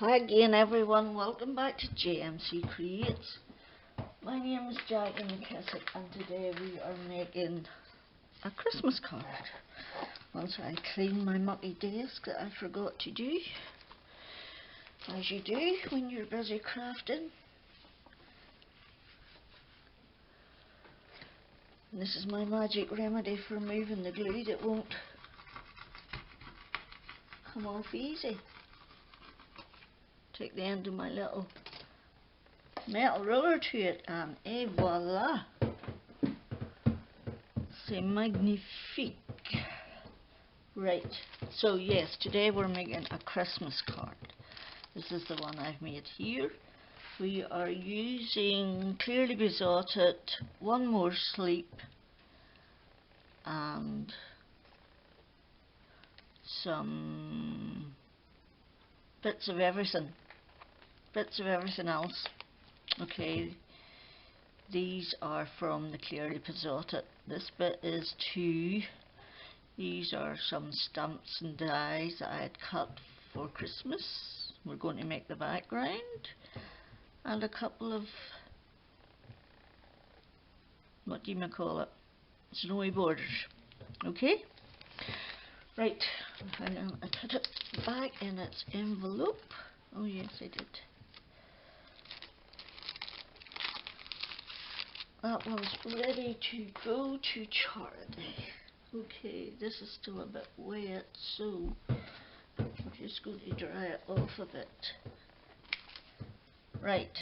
Hi again everyone, welcome back to JMC Creates. My name is Jackie McKissick and today we are making a Christmas card. Once I clean my mucky desk that I forgot to do, as you do when you're busy crafting. And this is my magic remedy for removing the glue that won't come off easy. Take the end of my little metal ruler to it and voila! C'est magnifique. Right, so yes, today we're making a Christmas card. This is the one I've made here. We are using clearly besotted, one more sleep, and some bits of everything else. Okay, these are from the clearly besotted. This bit is 2. These are some stamps and dies that I had cut for Christmas. We're going to make the background, and a couple of, what do you call it, snowy borders. Okay, right, hang on, I put it back in its envelope. Oh yes, I did. That one's ready to go to charity. Okay, this is still a bit wet, so I'm just going to dry it off a bit. Right,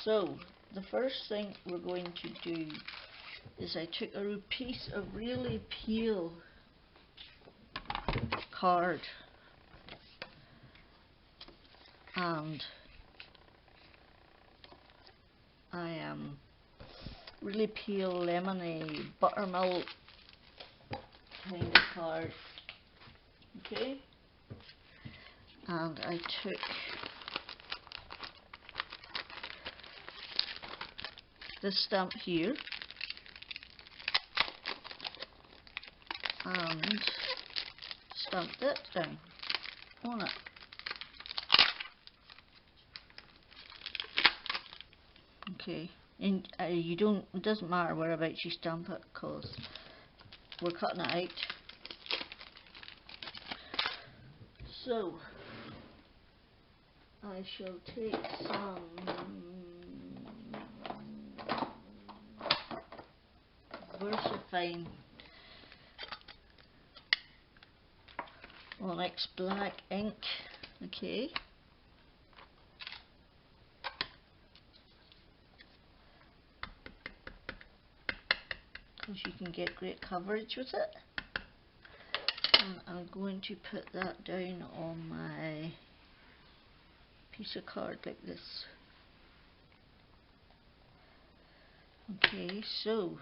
so the first thing we're going to do is I took a piece of really pale card and I am really pale lemony buttermilk kind of card. Okay, and I took this stamp here and stamped it down on it. Okay, and it doesn't matter whereabouts you stamp it because we're cutting it out. So I shall take some VersaFine Onyx black ink. Okay, because you can get great coverage with it. And I'm going to put that down on my piece of card like this. Okay, so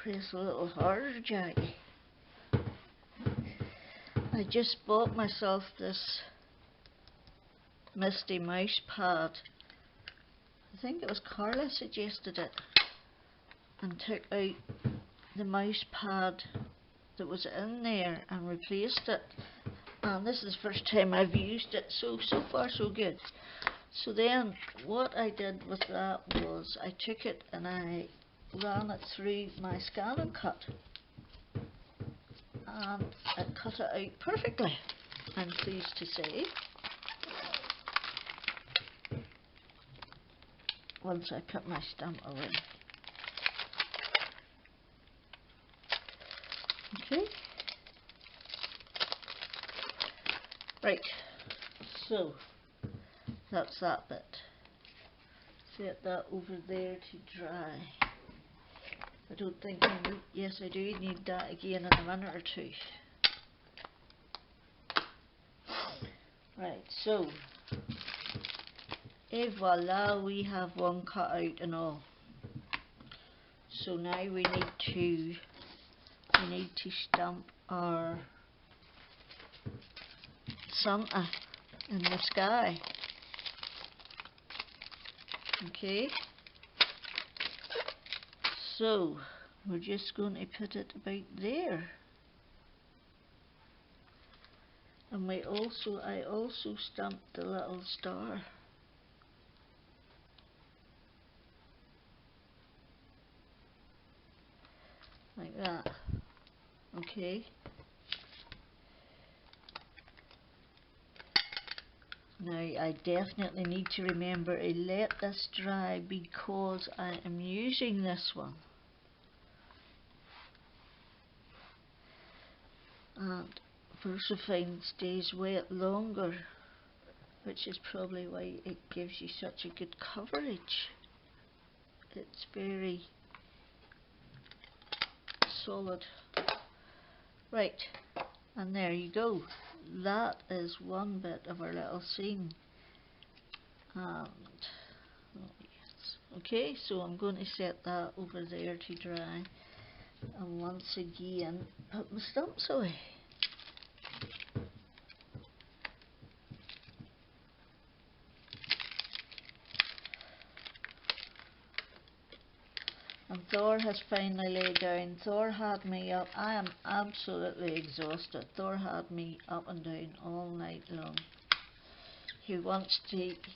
press a little harder, Jackie. I just bought myself this Misty mouse pad. I think it was Carla suggested it, and took out the mouse pad that was in there and replaced it. And this is the first time I've used it, so far so good. So then what I did with that was I took it and I ran it through my scan and cut, and it cut it out perfectly, I'm pleased to say. Once I put my stamp away. Okay. Right, so that's that bit. Set that over there to dry. I don't think I need, yes I do need that again in a minute or two. Right, so et voila, we have one cut out and all. So now we need to stamp our Santa in the sky. Okay, so we're just going to put it about there. And I also stamped the little star. Like that. Okay. Now I definitely need to remember to let this dry because I am using this one. And Versifine stays wet longer, which is probably why it gives you such a good coverage. It's very solid. Right, and there you go. That is one bit of our little scene. And okay, so I'm going to set that over there to dry, and once again put my stumps away. And Thor has finally laid down. Thor had me up. I am absolutely exhausted. Thor had me up and down all night long. He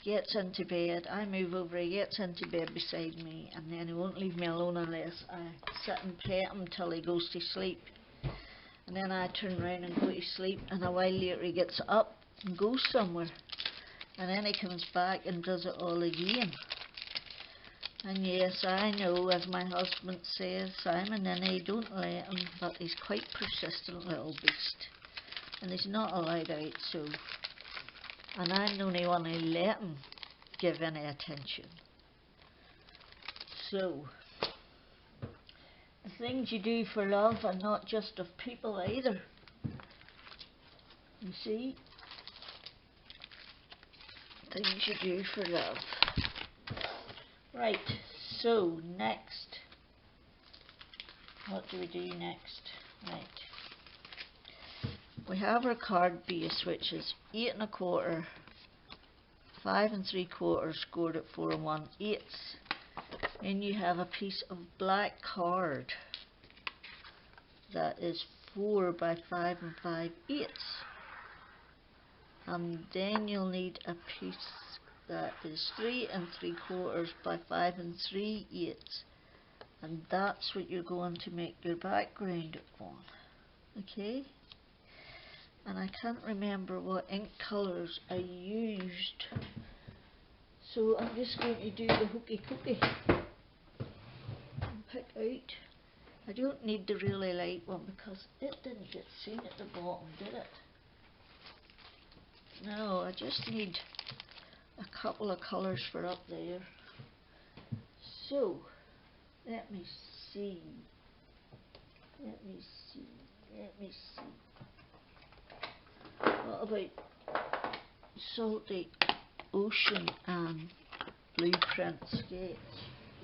gets into bed. I move over, he gets into bed beside me, and then he won't leave me alone unless I sit and pet him till he goes to sleep. And then I turn around and go to sleep, and a while later he gets up and goes somewhere. And then he comes back and does it all again. And yes, I know, as my husband says, Simon, and he don't let him, but he's quite persistent little beast. And he's not allowed out, so... And I'm the only one who let him give any attention. So, the things you do for love are not just of people either. You see? Things you do for love. Right, so next, what do we do next? Right, we have our card base, which is 8 1/4, 5 3/4 scored at 4 1/8. Then you have a piece of black card that is 4 by 5 5/8. And then you'll need a piece that is 3 3/4 by 5 3/8, and that's what you're going to make your background on. Okay, and I can't remember what ink colours I used, so I'm just going to do the hokey cokey and pick out. I don't need the really light one because it didn't get seen at the bottom, did it? No, I just need a couple of colours for up there. So, let me see. What about Salty Ocean and Blueprint Sketch?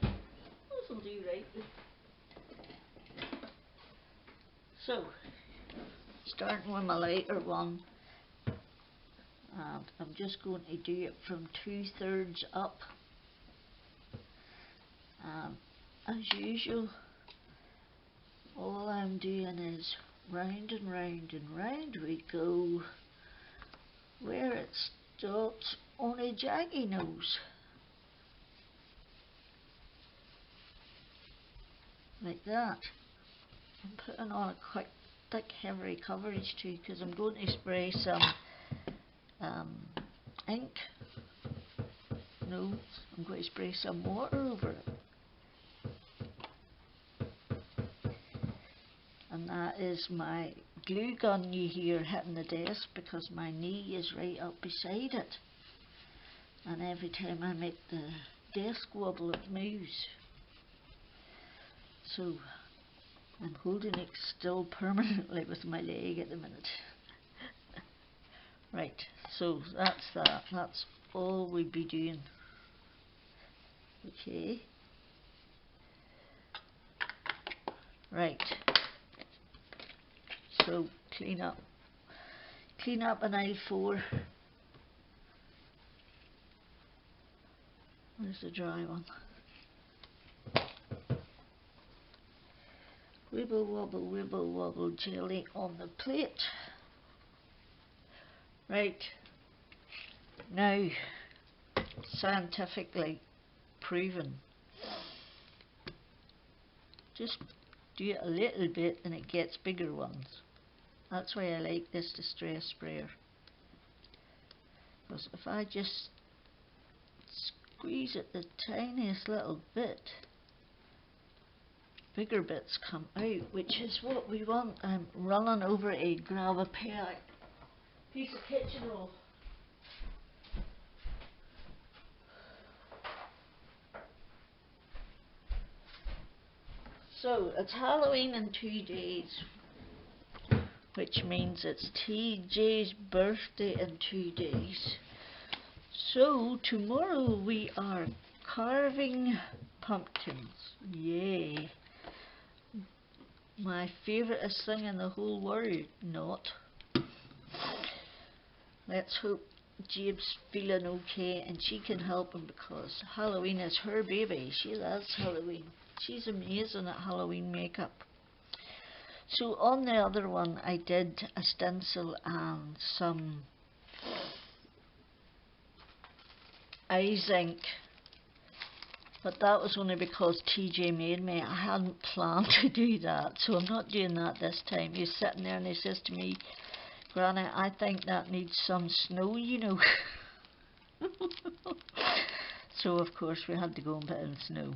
Those will do right. So, starting with my lighter one, and I'm just going to do it from 2/3 up. As usual, all I'm doing is round and round and round we go, where it stops on a jaggy nose. Like that. I'm putting on a quite thick heavy coverage too, because I'm going to spray some ink. No, I'm going to spray some water over it. And that is my glue gun you hear hitting the desk, because my knee is right up beside it. And every time I make the desk wobble, it moves. So I'm holding it still permanently with my leg at the minute. Right, so that's that. That's all we'll be doing. Okay. Right. So clean up an aisle 4. There's the dry one. wibble wobble jelly on the plate. Right, now scientifically proven, just do it a little bit and it gets bigger ones. That's why I like this distress sprayer, because if I just squeeze it the tiniest little bit, bigger bits come out, which is what we want. I'm running over a grab a piece of kitchen roll. So it's Halloween in 2 days, which means it's TJ's birthday in 2 days. So tomorrow we are carving pumpkins. Yay! My favouriteest thing in the whole world. Not. Let's hope Jabe's feeling okay and she can help him, because Halloween is her baby. She loves Halloween. She's amazing at Halloween makeup. So on the other one I did a stencil and some eyes ink, but that was only because TJ made me. I hadn't planned to do that, so I'm not doing that this time. He's sitting there and he says to me, Granny, I think that needs some snow, you know. So of course we had to go and put in snow,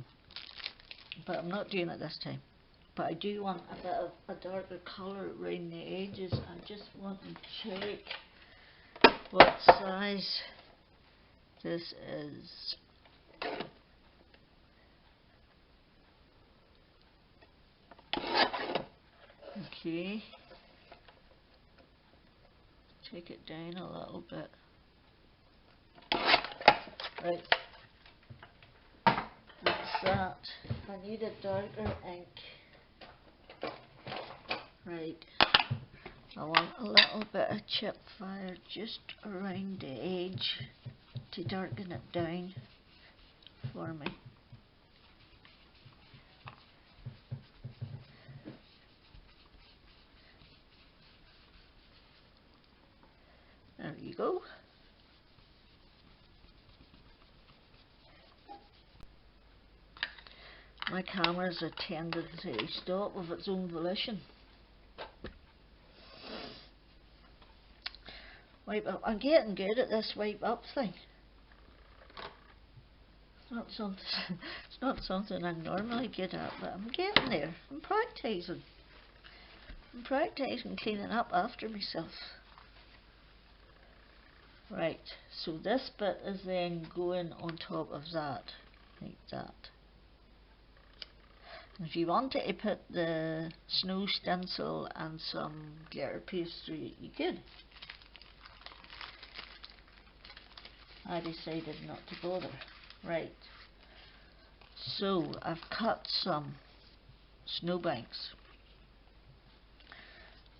but I'm not doing it this time. But I do want a bit of a darker colour around the edges. I just want to check what size this is. Okay, take it down a little bit. Right, that's that. I need a darker ink. Right, I want a little bit of chip fire just around the edge to darken it down for me. There you go. My camera's a tendency to stop of its own volition. Wipe up. I'm getting good at this wipe up thing. It's not something I'm normally good at, but I'm getting there. I'm practising. I'm practising cleaning up after myself. Right, so this bit is then going on top of that, like that. If you wanted to put the snow stencil and some glitter paste through it, you could. I decided not to bother. Right, so I've cut some snowbanks.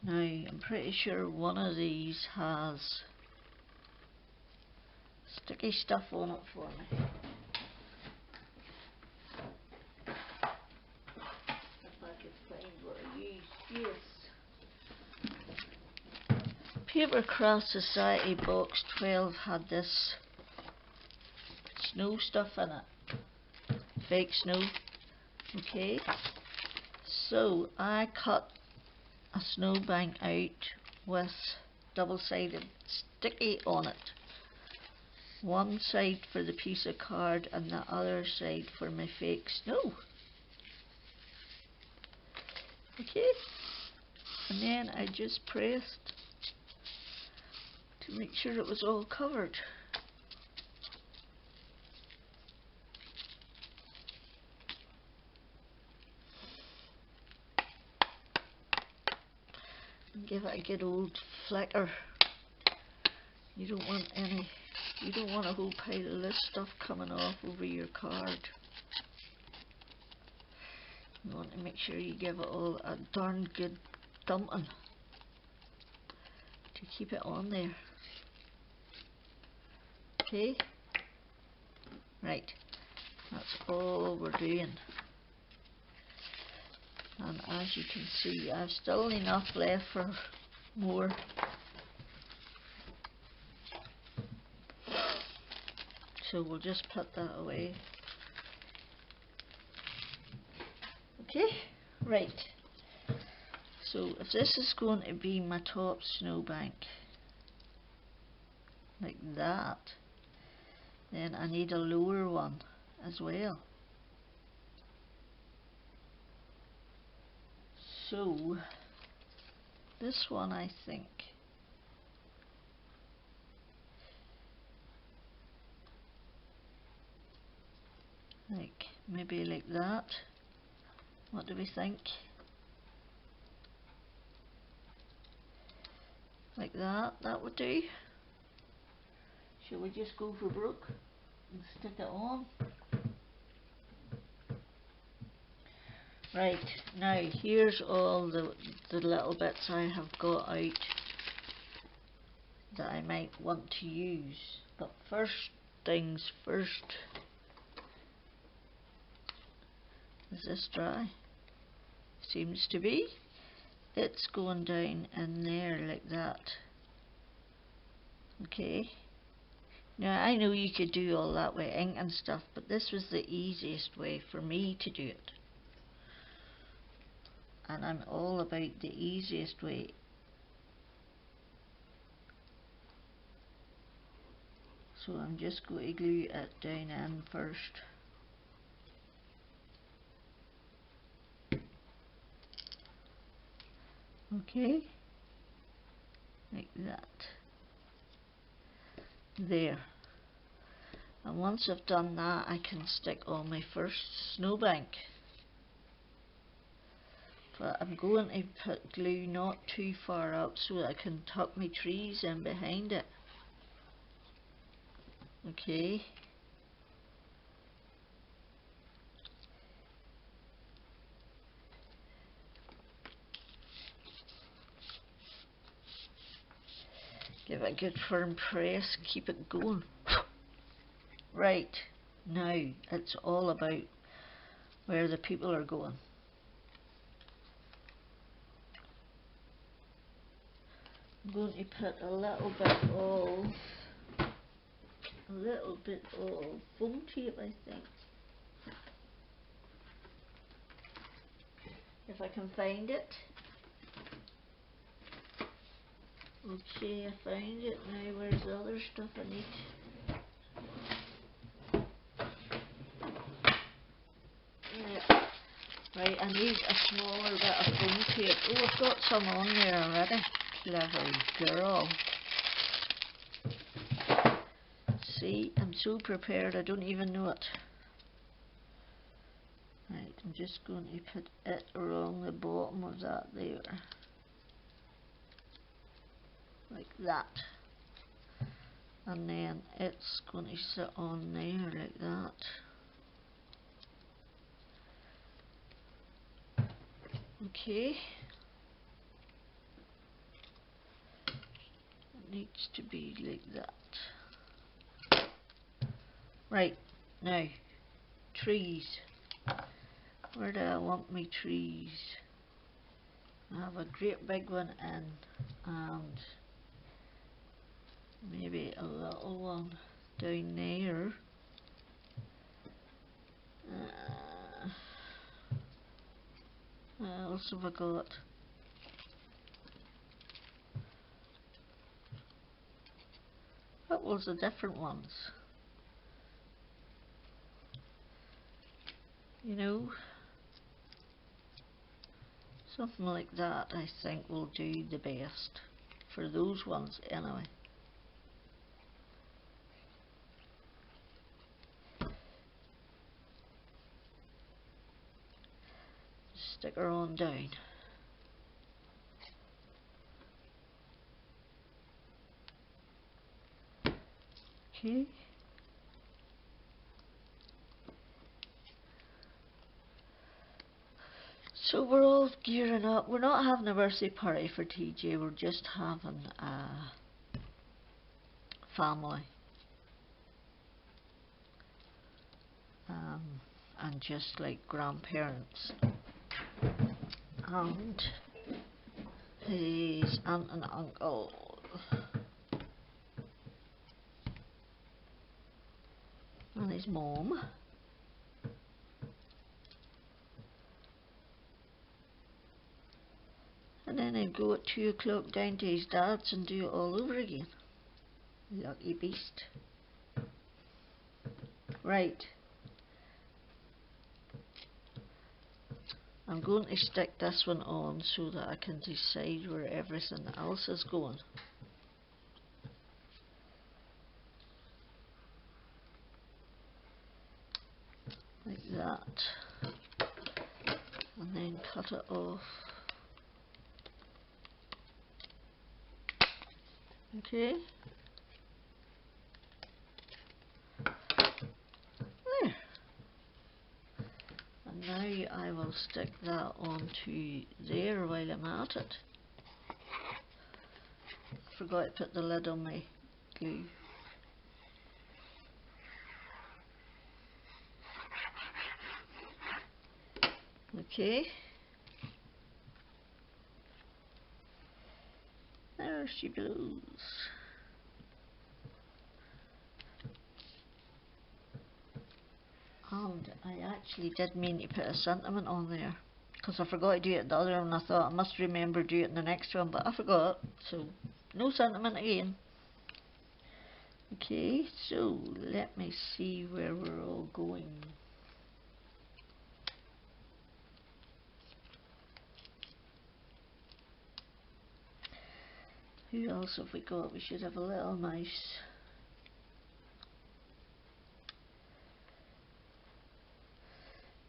Now I'm pretty sure one of these has sticky stuff on it for me. If I could find what I used. Yes. Paper Craft Society box 12 had this snow stuff in it. Fake snow. Okay. So I cut a snowbank out with double-sided sticky on it. One side for the piece of card and the other side for my fake snow. Okay, and then I just pressed to make sure it was all covered. And give it a good old flicker. You don't want a whole pile of this stuff coming off over your card. You want to make sure you give it all a darn good dumping to keep it on there. Okay, right, that's all we're doing. And as you can see, I've still enough left for more. So we'll just put that away. Okay, right. So if this is going to be my top snowbank, like that, then I need a lower one as well. So this one, I think, like maybe like that. What do we think? Like that, that would do. Shall we just go for broke and stick it on? Right, now here's all the little bits I have got out that I might want to use. But first things first. Is this dry? Seems to be. It's going down in there like that. Okay. Now I know you could do all that with ink and stuff, but this was the easiest way for me to do it. And I'm all about the easiest way. So I'm just going to glue it down in first. Okay, like that. There. And once I've done that, I can stick on my first snowbank. But I'm going to put glue not too far up so that I can tuck my trees in behind it. Okay. Give it a good firm press, keep it going. Right, now it's all about where the people are going. I'm going to put a little bit of foam tape, I think. If I can find it. Okay, I found it. Now where's the other stuff I need? Yeah. Right, I need a smaller bit of foam tape. Oh, I've got some on there already. Clever girl. See, I'm so prepared I don't even know it. Right, I'm just going to put it along the bottom of that there. Like that. And then it's going to sit on there like that. Okay. It needs to be like that. Right, now, trees. Where do I want my trees? I have a great big one in, and maybe a little one down there. What else have I got? What was the different ones? You know, something like that I think will do the best for those ones anyway. Stick her on down. Okay. So we're all gearing up. We're not having a birthday party for TJ, we're just having a family. And just like grandparents. and his aunt and uncle. And his mum. And then I'd go at 2 o'clock down to his dad's and do it all over again. Lucky beast. Right. I'm going to stick this one on so that I can decide where everything else is going. Like that. And then cut it off. Okay. There. And now I will stick that onto there while I'm at it. I forgot to put the lid on my glue. Okay. There she goes. And I actually did mean to put a sentiment on there, because I forgot to do it the other one. I thought I must remember to do it in the next one, but I forgot, so no sentiment again. Okay, so let me see where we're all going. Who else have we got? We should have a little mouse.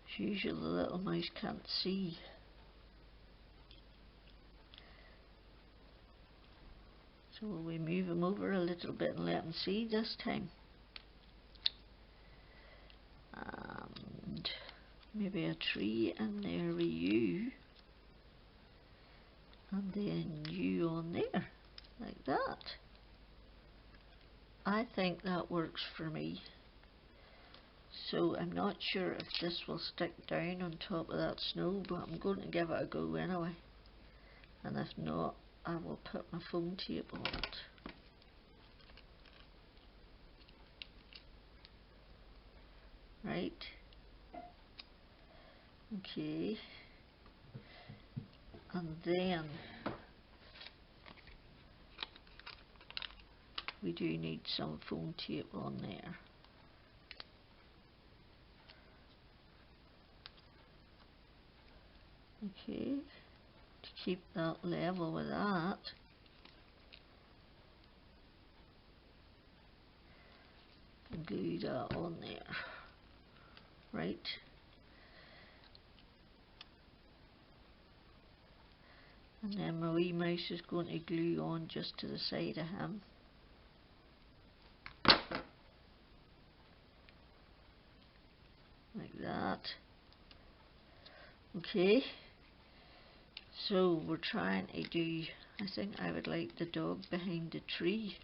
As usual, the little mouse can't see. So will we move him over a little bit and let him see this time? And maybe a tree in there with you. And then you on there. Like that. I think that works for me. So I'm not sure if this will stick down on top of that snow, but I'm going to give it a go anyway. And if not, I will put my foam tape on it. Right. Okay. And then we do need some foam tape on there. Okay, to keep that level with that. And glue that on there. Right. And then my wee mouse is going to glue on just to the side of him. Like that. Okay. So we're trying to do, I think I would like the dog behind the tree.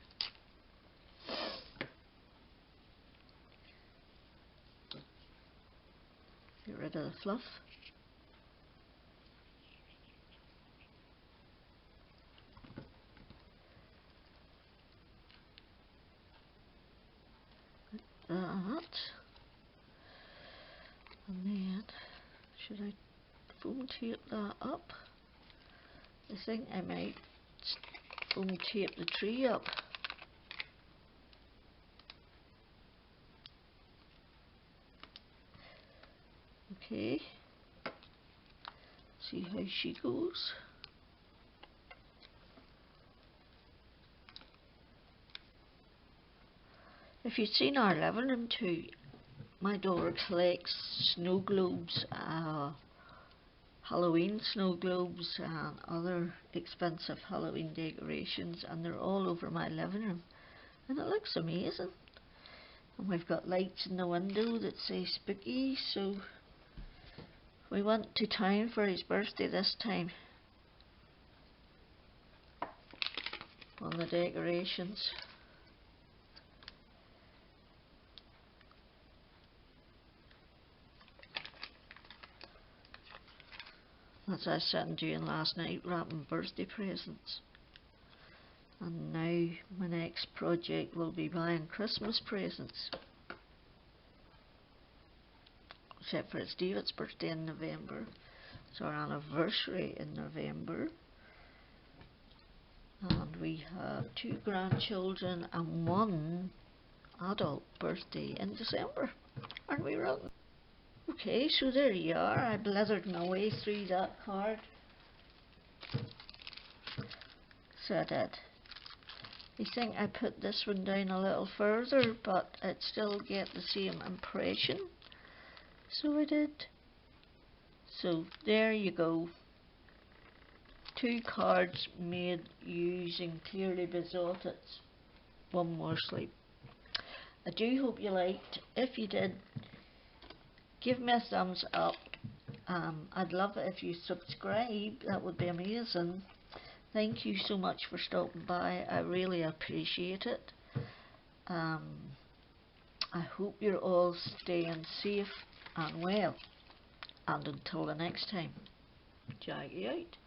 Get rid of the fluff. That. And then, should I foam tape that up? I think I might foam tape the tree up. Okay. See how she goes. If you've seen our living room too, my daughter collects snow globes, Halloween snow globes and other expensive Halloween decorations, and they're all over my living room and it looks amazing. And we've got lights in the window that say spooky, so we went to town for his birthday this time on the decorations. as I sat doing last night, wrapping birthday presents. And now my next project will be buying Christmas presents. Except for it's David's birthday in November. It's our anniversary in November. And we have 2 grandchildren and 1 adult birthday in December. Aren't we wrong? Okay, so there you are. I blithered my way through that card. So I did. I think I put this one down a little further, but it still get the same impression. So I did. So there you go. 2 cards made using clearly Besotted. One more sleep. I do hope you liked. If you did, give me a thumbs up. I'd love it if you subscribe. That would be amazing. Thank you so much for stopping by. I really appreciate it. I hope you're all staying safe and well. And until the next time, Jackie out.